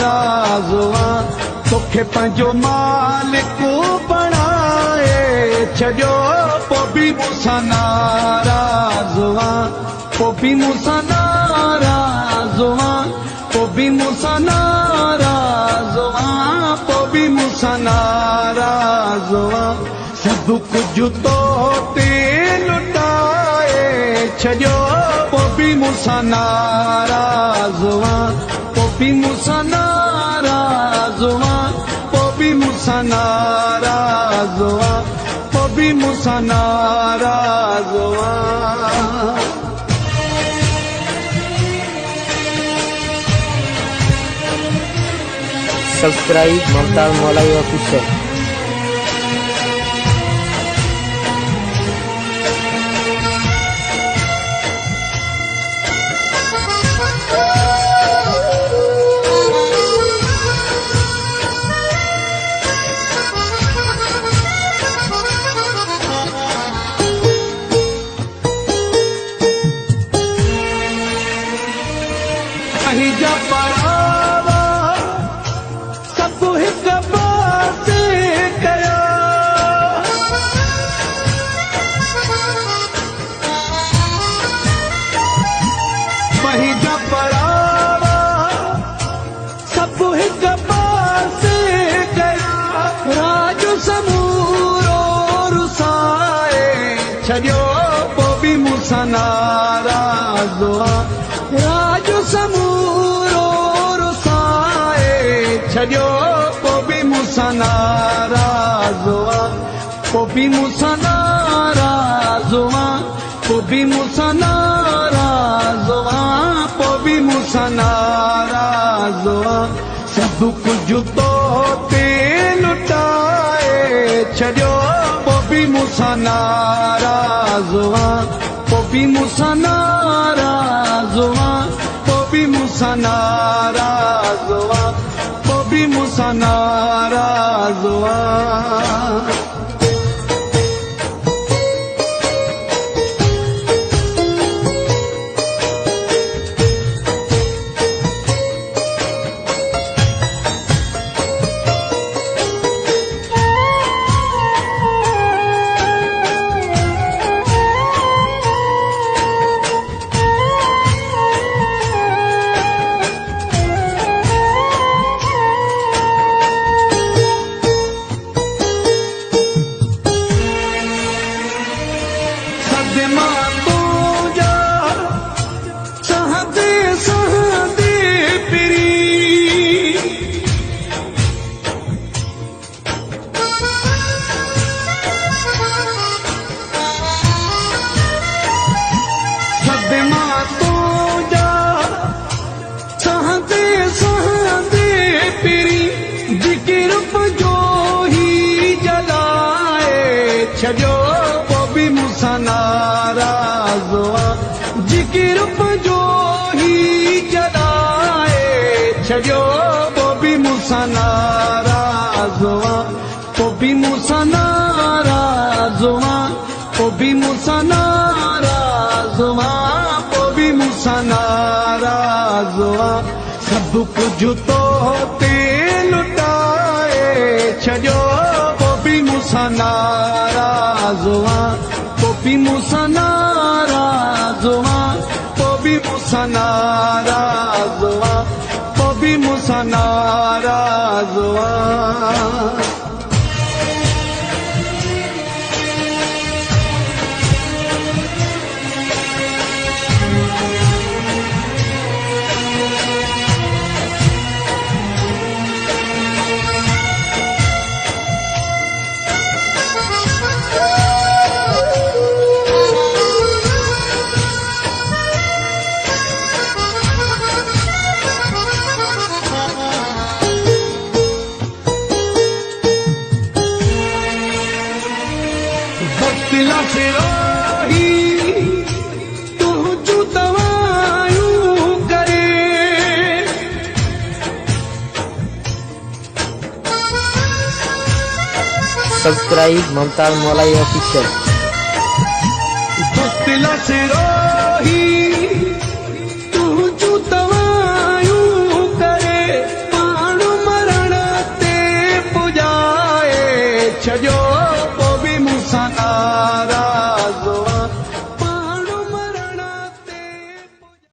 नाराज़ुआ तोखे पंहिंजो मालिक बणाए छॾियो पोइ बि मूंसां नाराज़ुआ पोइ बि मूंसां नाराज़ुआ पोइ बि मूंसां नाराज़ुआ पोइ बि मूंसां नाराज़ुआ सभु कुझु तो ते लुटाए छॾियो पोइ बि मूंसां नाराज़ुआ पोइ बि मूंसां नाराज़ुआ पोइ बि मूंसां नाराज़ुआ पोइ बि मूंसां नाराज़ुआ सब्सक्राइब मुमताज मौलाई ऑफिशियल। जा परावा सब हिक पासे कया वही जा परावा सब हिक पासे कया राज समूरो रुसाए छॾियो पोइ बि मूंसां नाराज़ुआ राज समूरो रुसाए छॾियो पोइ बि मूंसां नाराज़ुआ पोइ बि मूंसां नाराज़ुआ पोइ बि मूंसां नाराज़ुआ पोइ बि मूंसां नाराज़ुआ सभु कुझु तो ते लुटाए छॾियो पोइ बि मूंसां नाराज़ुआ पोइ बि मूंसां नाराज़ुआ पोइ बि मूंसां नाराज़ुआ पोइ बि मूंसां नाराज़ुआ छॾियो पोइ बि मूंसां नाराज़ुआ जिकिर पंहिंजो ही जलाए छॾियो पोइ बि मूंसां नाराज़ुआ पोइ बि मूंसां नाराज़ुआ पोइ बि मूंसां नाराज़ुआ पोइ बि मूंसां नाराज़ुआ सभु कुझु तो ते लुटाए छॾियो पोइ बि मूंसां नाराज़ुआ पोइ बि मूंसां नाराज़ुआ पोइ बि मूंसां नाराज़ुआ पोइ बि मूंसां नाराज़ुआ दिला से रोही तू जो दवायूं करे सब्सक्राइब मुमताज मौलाई ऑफिशियल। दिला से रोही तू जो दवायूं करे छॾियो